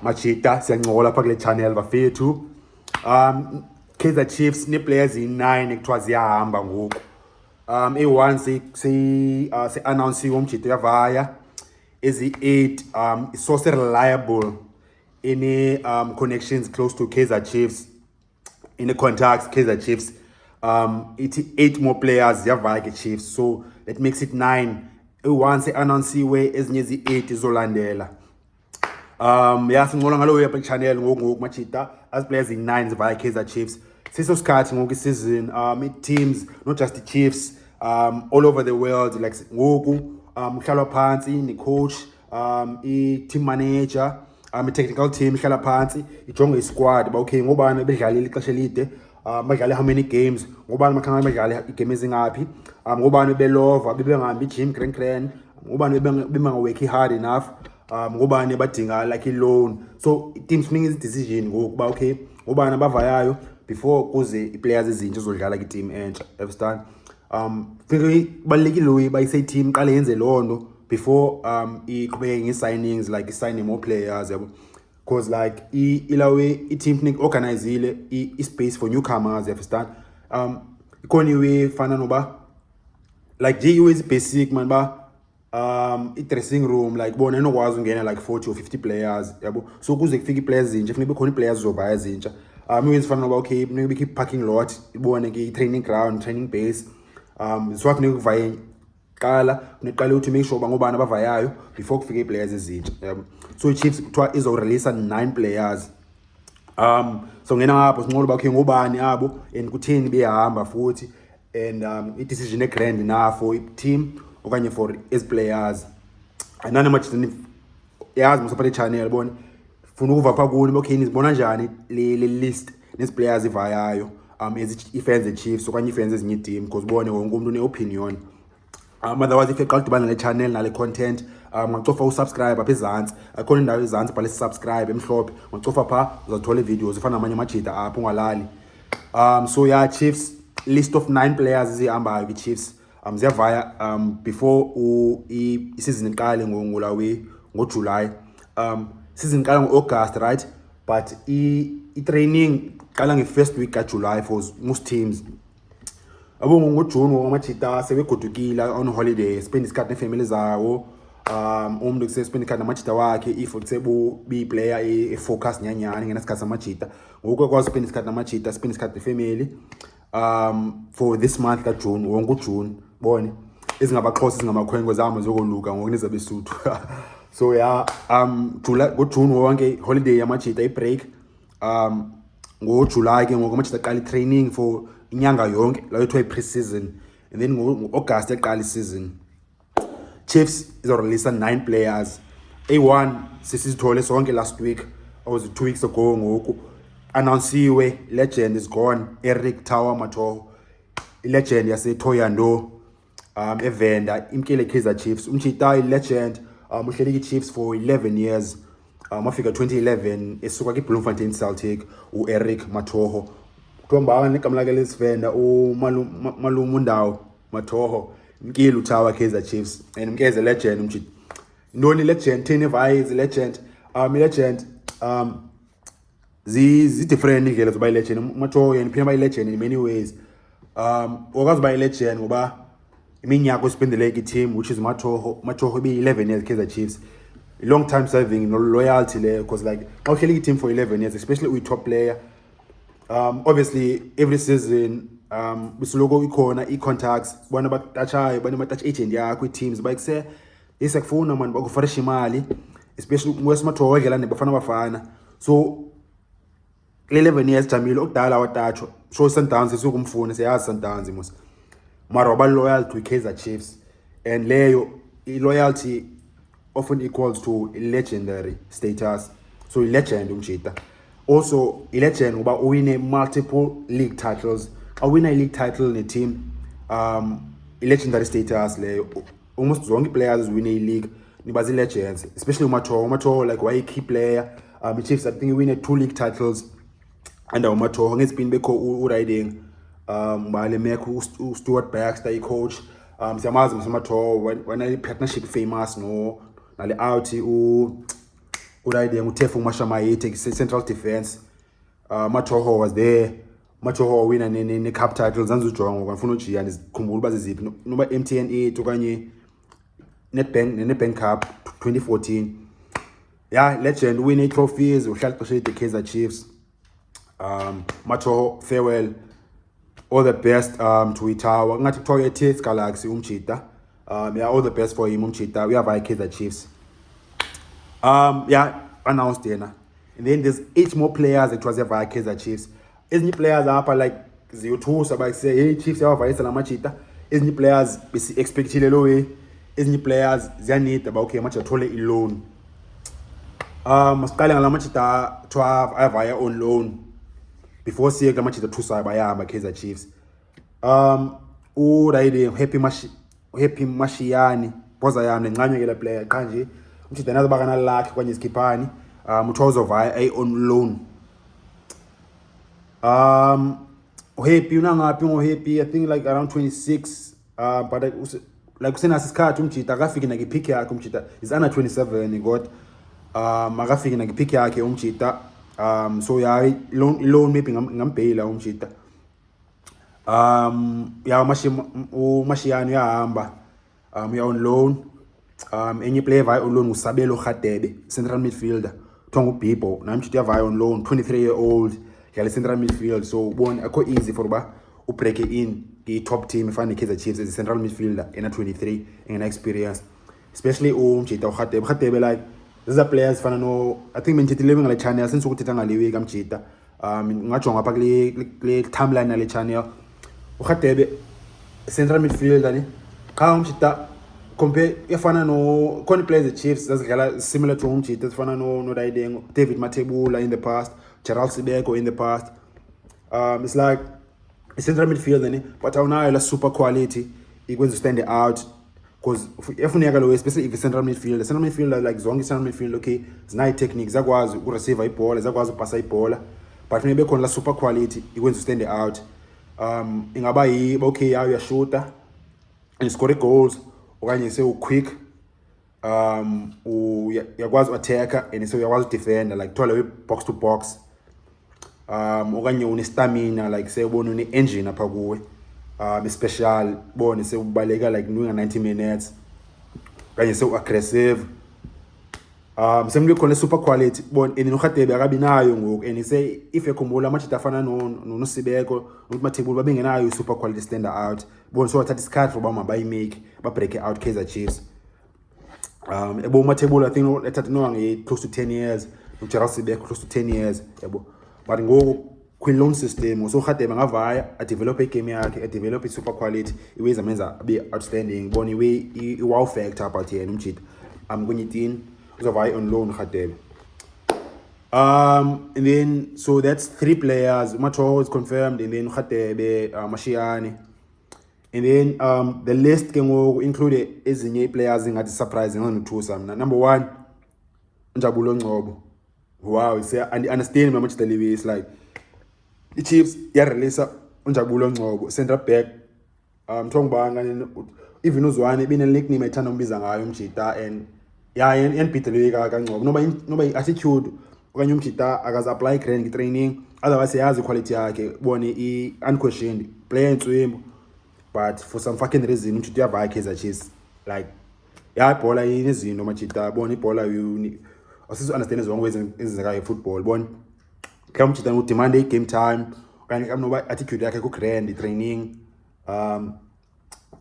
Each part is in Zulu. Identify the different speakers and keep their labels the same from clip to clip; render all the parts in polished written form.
Speaker 1: Machita siyancola apha kule channel bafethu. Kaizer Chiefs ne-players yi-9 ekuthiwa ziyahamba ngoku. I-1 si-announce umjito uyavaya. Ezi-8 so reliable in connections close to Kaizer Chiefs, in the contacts Kaizer Chiefs. It's 8 more players ziyavaya ke Chiefs, so that makes it 9. I-1 si-announce ezinye ezi-8 izolandela. Sincola ngalo yapha channel ngoku machita as players in-9 via Kaizer Chiefs. Siso sikhathi ngoku season teams, not just the Chiefs, all over the world, like ngoku mhlalwa phansi ni coach, i-team manager, i-technical team ihlala phansi ijonge i-squad ba okay ngobani bedlalile ixesha elide, badlale how many games, ngobani makhanga bedlale igame ezingaphi, ngobani belova bebengahambi gym grand, ngobani bebengaweki hard enough, ngobani badinga like i-loan. So teams making this decision ngokuba okay ngobani abavayayo before kuze i-players ezintsha zodlala kwi-team entsha, understand. Think balekile bayise team qale yenze londo before iqhubeke nge-signings, like signing more players yabo, because like ilawe i-team funeka organizile i-space for newcomers, understand. Ikhona iwe fana noba like nje iwe basic man ba i-dressing room like bona enokwazi ungena like 40 or 50 players yabo, so kuze kufike i-players ezintsha funeka bekhona i-players zobaya ezintsha. Iwe zifana noba okay funeka bekhe i-parking lot ibone ke i-training ground, training base. So funeka kuvaye qala kuneqala ukuthi make sure ngobani abavayayo before kufike i-players ezintsha yabo. So i-Chiefs kuthiwa izoreleasa 9 players. So ngena ngapho sinqola uba okay ngobani abo and kutheni behamba futhi, and i-decision e-grand na for i-team okanye for ezi players. Anani machini yazi msaphathe channel bona funa ukuva pha kuni okay nizibona njani le list nezi players ivayayo i-fans e-Chiefs okanye i-fans ezinye team, because ubone wonke umuntu une-opinion. Otherwise if eqala udibana nale channel nale content, ungacofa usubscribe apha ezantsi, akhona indawo ezantsi bhale subscribe emhlophe, ungacofa pha uzathola iivideos efana namanye amajita apha ungalali. So yeah, Chiefs list of 9 players ezihambayo kwi-Chiefs ziyavaya before i-season iqale ngoJuly. Season iqala ngo-August, right, but i-training qala nge-first week kaJuly for most teams. Abo ngoJune amajita sebegodukile on holiday, spend isikhathi nefamily zawo. Umuntu kusespend isikhathi namajita wakhe if utsebu bi-player e-focus nyanyani ngenasikhathi samajita, ngoku akwazi spend isikhathi namajita, spend isikhathi nefamily for this month kaJune, wonke uJune bone ezingabaXhosa ezingamakhwenkwe zama zokoluka ngoku nezabesuthu. So yeah, July ngoJune wonke holiday yamajita i-break. NgoJuly ke ngoku amajita aqala i-training for inyanga yonke layo kuthiwa i-pre-season, and then ngo-August yaqala i-season. Chiefs izoreleasa 9 players. A1 sisizithole sonke last week, or was it 2 weeks ago ngoku, announcewe legend is gone, Erick Mathoho, i-legend yaseThoyando, evenda imkele Kaizer Chiefs. Umchita i-legend uhleli ki-Chiefs for 11 years. Wafika 2011 esuka ki-Bloemfontein Celtic, u-Erick Mathoho. Kuthiwa mbanga negama lakhe lesivenda umalume Ndawo Mathoho, mkile uthawa Kaizer Chiefs, and mkeze legend umchita. Ntoni legend, theni evaya legend? I-legend zi-different indlela zoba i-legend. Mathoho yena phina ba-legend in many ways. Wakwazi uba i-legend ngoba iminyaka osipendele ki-team, which is Mathoho ibe-11 years Kaizer Chiefs. Long time serving, no loyalty there, because like xa uhleli ki-team for 11 years, especially uyi-top player, obviously every season bisoloko ikhona i-contacts, bona batatshayo, bona batouch agent yakho i-teams bayikuse isakufuna man bakufarisha imali, especially Mathoho wadlala nebafana bafana. So 11 years jamile okudala watatshwa, so Sundowns esukumfuna siyazi Sundowns mos, mara waba loyal to Kaizer Chiefs, and leyo i-loyalty often equals to legendary status. So legend umjita. Also legend ngoba uwine multiple league titles. Awina i-league title ne-team, legendary status leyo. Almost zonke players win i-league nibazi legends, especially Mathoho like why key player. I-Chiefs I think win 2 league titles under Mathoho. Ngespin bekho u-riding bale mekho Stuart Baxter i-coach. Siyamazi Mathoho when i-partnership famous no nale out urayide nguTefu Mashamayite central defense. Mathoho was there. Mathoho wina ne cup title zanzu jongo ngafuna ujiya ndizikhumbula baziziphi noba MTN 8 okanye Nedbank Cup 2014. Yeah, legend winning trophies uhlala ixesha the Kaizer Chiefs. Mathoho, farewell, all the best to Itawa ngathi kuthiwa TS Galaxy umjita. Yeah, all the best for him umjita. We have Kaizer Chiefs. Yeah, announced dinner. And then there's 8 more players that was via Kaizer Chiefs. Isn't players up like Zio2 so say hey Chiefs ya via la machita. Isn't players bisi expected lo way. Isn't players ziyanida ba okay match athole loan. Masiqale ngala machita 12 via on loan. Before siye la machita 2 sa bayama Kaizer Chiefs. Urayide happy Mashiani boza yami nqanywe ke la player kanje. Umjida nazo bakana lakhe kwanye iskiphani. Muthozo via on loan. Happy unangapi ngohappy I think like around 26 but like usena sisikhathi umjita akafiki nakipick yakhe umjita is under 27 got akafiki nakipick yakhe umjita so yeah loan maybe ngambhela umjita ya Mashiyani uyahamba uya on loan enye player via on loan uSabelo Khatebe central midfielder Tongo Bibo namjita via on loan 23-year-old yale central midfield so bona akho easy for ba ubreak in the top team ifana Kaizer Chiefs as a central midfielder in a 23 in experience especially umjita Khatebe like these are players fana no I think menjita living ngale channel since ukuthetha ngale week amjita ngajonga ngapha kule timeline yale channel Khatebe central midfielder ni cha umjita compare ifana no khona players the Chiefs azidlala similar to umjita ifana no David Matebula in the past Gerald Sibeko in the past. It's like a central midfielder, but now la super quality. He going to stand out because if you especially if it's central midfielder like zonke central midfield okay, it's nice technique. Zakwazi ureceive ibhola, zakwazi upasa ibhola. But maybe kon la super quality, he going to stand out. Ingaba yi okay ya shooter and score goals okanye say quick. Uyakwazi attacker and so uyakwazi defender like thola box to box. Okanye une stamina like say ubona une engine apha kuwe special bone sewubaleka like doing 90 minutes kanye aggressive semle khona super quality bone and noKhatebe akabi nayo ngoku and say if ekhumbula amajita afana no Sibeko ukuthi mathebula babengenayo super quality stand out bone so wathatha isikhathi for bama bayimake ba break out Kaizer Chiefs ebo mathebula I think ethatha no close to 10 years uJerald Sibeko close to 10 years yabo. But ngoku kwi-loan system so Khatebe ngavaya develop game yakhe develop super quality iways amenza be outstanding bona i-wow factor about yena umjita kwenye team uzavaya on loan Khatebe. And then so that's 3 players. Mathoho is confirmed and then Khatebe, Mashiyani. And then the list ke ngoku include ezinye players engathi surprising nganothusa mina. Number 1 Njabulo Ngcobo. Wow, it's I understand how much the level is like. The Chiefs release Njabulo Ngcobo central back. Mthongibanga even uzwane bine nickname ethanda umbiza ngayo umjita and yeah yanibhidele kaNgcobo noba attitude okanye umjita akaza apply grand training otherwise yazi quality yakhe bone unquestioned player entswembu but for some fucking reason umjita uyavaya Kaizer Chiefs like yeah ibhola inezinto majita bone ibhola asizo understand zonke ways ezenzekayo football bona kamjita no demand game time okanye kamnoba attitude yakhe ku grand training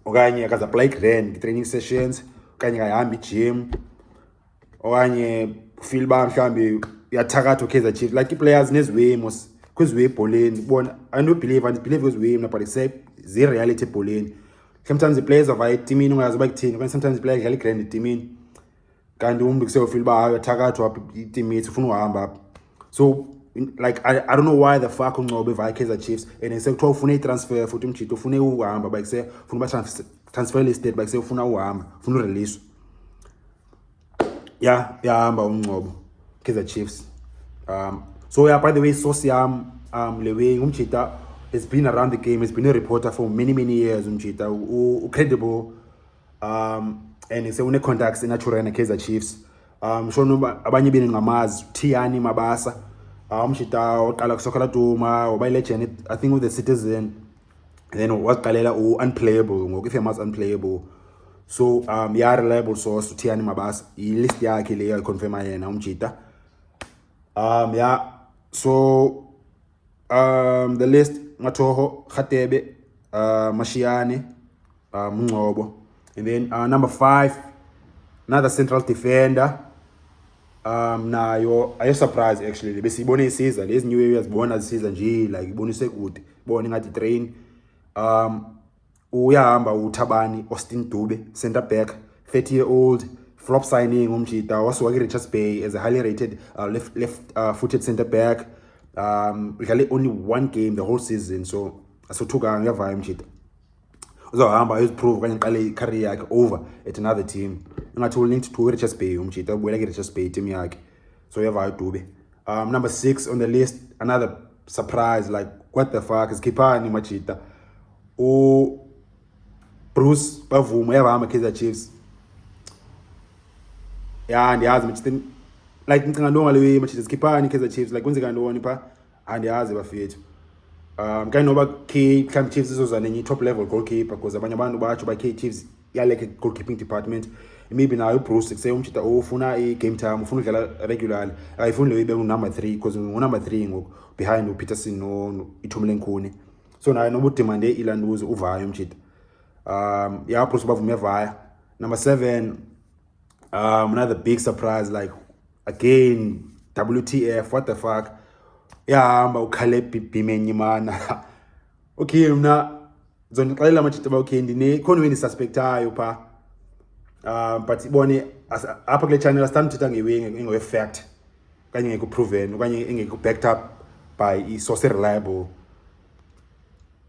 Speaker 1: okanye akaza apply grand training sessions okanye kayihamba gym okanye feel ba mhlambi uyathakatha Kaizer Chiefs like players neziwemos kweziwe ebholeni bona I don't believe kweziwemo but it's a reality ebholeni. Sometimes the players of a team ungazi ba kuthini okanye sometimes the players dlala grand team kanti umuntu kuseyofeel ba uyathakathwa i-teammates ufuna uhamba so like I don't know why the fuck uNgcobo via Kaizer Chiefs and sekuthiwa ufuna i-transfer futhi umjita ufune uhamba ba kuse ufuna ba transfer listed ba kuse ufuna uhamba ufuna urelease yahamba uNgcobo Kaizer Chiefs. So yeah, by the way source yam lewe umjita has been around the game, has been a reporter for many years umjita credible and say une contacts in natural na Kaizer Chiefs Shono abanye bini ngamazi Tiani Mabasa umshita oqala kusokhala Duma oba legend I think with the Citizen, and then waqalela unplayable ngoku if you unplayable. So ya reliable source Tiani Mabasa list yakhe leyo iconfirma yena umjita. Yeah, so the list Mathoho, Khatebe, Mashiane, Mungcobo. And then number 5, another central defender. Nayo are you surprised actually? Besibone isizwe lezi new areas bona zisiza nje like ibonise good. Bona ngathi train. Uyahamba uThabani Austin Dube, center back, 30-year-old, flop signing umjita was working Richards Bay as a highly rated left-footed center back. Really only one game the whole season, so asothuka ngeva umjita. Uzohamba uziprove kanye ngiqale career yakhe over at another team. Ngathi linked to Richards Bay umjita ubuyela ke Richards Bay team yakhe. So uyeva Dube. Number 6 on the list, another surprise, like what the fuck is Kipani machita. Bruce Bavuma uyahamba Kaizer Chiefs. Yeah, ndiyazi machita like ngicinga ndo ngalewe machita Kipani Kaizer Chiefs like kwenzeka ntoni pha andiyazi bafethu. Kind of Kaizer Chiefs izoza nenye top level goalkeeper because abanye abantu batsho ba Kaizer Chiefs yaleke goalkeeping department. Maybe nayo Bruce say umchita ufuna i-game time ufuna udlala regularly ayifuni lo ibe number 3 because number 3 ngoku behind uPeterson no Ithumelenkuni. So nayo nobu demande ilanduzo uvayo umchita. Yeah, Bruce Bavuma uyavaya. Number 7, another big surprise, like again WTF, what the fuck. Yeah, uKaleb Bimenyimana. Okay, mna zonixelela machita ba okay ndine khona wena suspectayo pha. But ibone apha kule channel stand uthetha ngewing ingowe fact kanye ngeke proven okanye engeke backed up by I source reliable.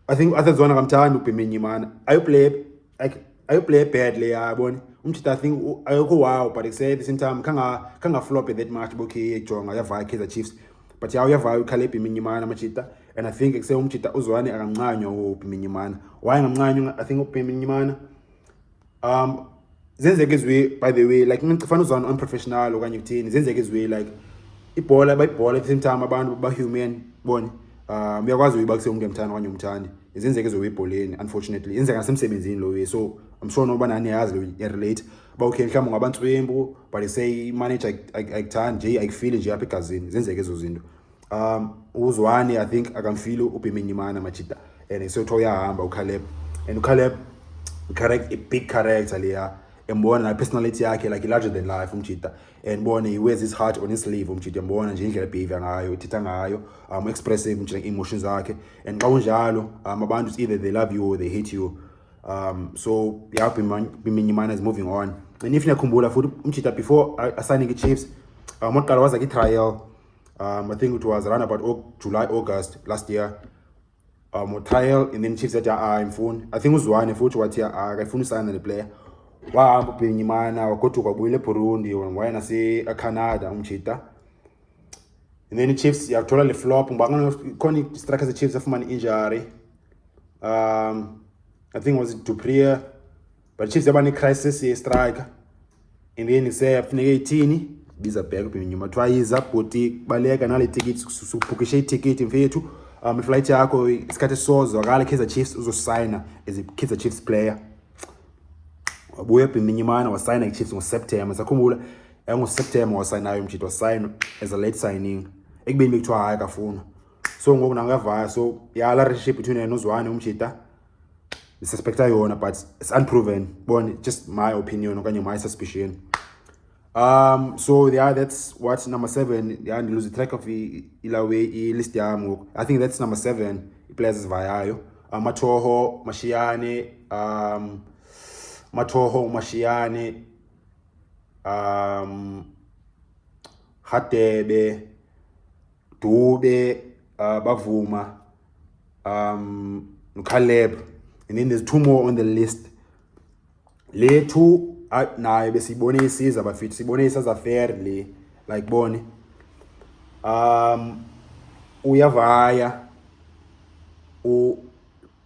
Speaker 1: I think athazwana kamthanda uBimenyimana. I play badly yabona. Umchita I think ayokho wow, but at the same time kanga flop that much okay ejonga yava Kaizer Chiefs. But ya uyava uKaleb Bimenyimana machita, and I think ekuse umchita uzwane akanqanywa uBimenyimana. Why ngamnqanywa I think uBimenyimana zenzeke izwe by the way like ngicifana uzwana unprofessional okanye ukuthini zenzeke izwe like ibhola bayibhola at the same time abantu ba human bone. Uyakwazi uyibakuse ungemthanda okanye umthandi izenzeke izwe ibholeni unfortunately yenzeka nasemsebenzini lo way. So I'm sure noba nani yazi relate ba okay mhlawumbe ngabantswembu but they say manager ayikuthandi nje ayikufeel nje apha egazini zenzeke ezo zinto. Uzwane I think akamfeel uBimenyimana machita and so uyahamba uKaleb, and uKaleb correct a big character leya embona na personality yakhe like larger than life umchita, and bona he wears his heart on his sleeve umchita embona nje indlela behavior ngayo ithetha ngayo expressive umchita emotions zakhe, and xa unjalo abantu either they love you or they hate you. So yeah, Bimenyimana is moving on. And if niyakhumbula futhi umchita before assigning Chiefs waqala waza ki-trial. I think it was around about July, August last year. Trial, and then Chiefs said I'm phone. I think uzwane futhi wathi akafuna usign the player. Wahamba uBimenyimana wagoduka buyile eBurundi wayena Canada umchita. And then the Chiefs yathola le flop ngibanga khona i-strikers Chiefs afumana injury. I think it was Dupree, but Chiefs yaba ne-crisis ye-striker. And then kufuneka ithini biza back uBimenyimana twayiza boti baleka nale ticket subukishe ticket mfethu. Iflight yakho isikhathi sozo akala Kaizer Chiefs uzosigna as a Kaizer Chiefs player. Wabuya Bimenyimana wasigna iChiefs ngoSeptember. Sakhumbula ngoSeptember wasayinayo umjito wasign as a late signing. Ekubeni bekuthiwa hayi akafuna. So ngoku nangavaya so yala relationship between yena noZwane umjita. Suspecta yona but it's unproven. Bon, just my opinion okanye my suspicion. So yeah, that's what number 7. Yeah, and lose the track of ilawe list yami. I think that's number 7. Players vayayo. Mathoho, Mashiane, Khatebe, Dube, Bavuma, Kaleb, and then there's 2 more on the list. Le 2 naye besibone isiza bafiti sibone isaza fairly like bone uyavaya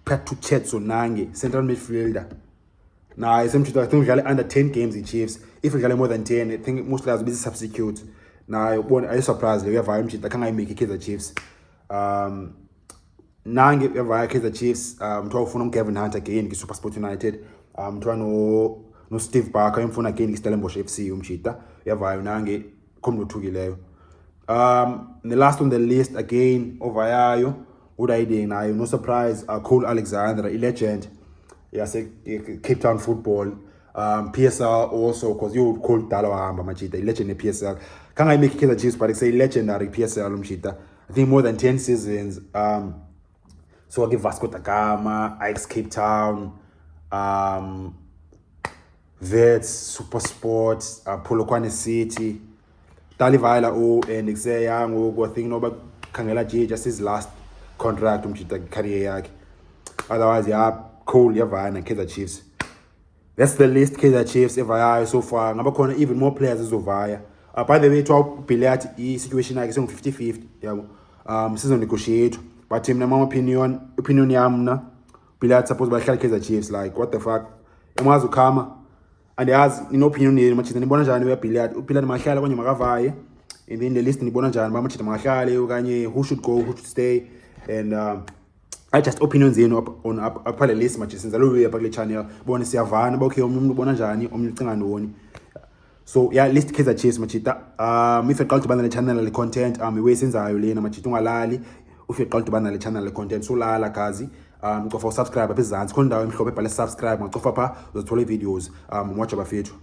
Speaker 1: Patu Chetso Nange, central midfielder. Naye semchita I think udlale under 10 games iChiefs. if idlala more than 10, I think most players will be substitute. Now I surprised we have Mchita can make Kaizer Chiefs. Nange via Kaizer Chiefs mthwa Kevin Hunt again Super Sport United mthwa no Steve Barker imfuna again Stellenbosch FC umshita yavayo nange khomluthukileyo. The last on the list again over yayo udayiding nayo no surprise Cole Alexander, a legend Cape Town football. PSL also because you call Dalo Hamba machita, a legend in PSL. Can I make Kaizer Chiefs but it's a legendary PSL umshita. I think more than 10 seasons. So I give Vasco da Gama, Ajax Cape Town, Vets, Super Sports, Polokwane City, Talivaila and Xeyang, I think no Kangela J just his last contract career. Otherwise, Cole, and Kaizer Chiefs. That's the list Kaizer Chiefs ever so far. Ngaba even more players is over. By the way, 12 billiard situation like 50-50. Season negotiate. But in my opinion yamna Pilat supposed by Kaizer Chiefs, like what the fuck? Emwazi ukama and has in opinion ni machita nibona njani we Pilat makhala kwenye makavaye, and then the list nibona njani ba machita makhale okanye who should go, who should stay, and I just opinions on up the list machita since alo we pa channel bona siyavana ba okay umuntu ubona njani umcinga ntoni. So yeah, list Kaizer Chiefs machita. If you call to bana le channel le content iwe senzayo lena machita ungalali. If you call to ban the channel content so la kazi go for subscribe apha ezantsi khona ndawo emhlophe ebhale subscribe ngocofa pha uzothola videos watch abafethu.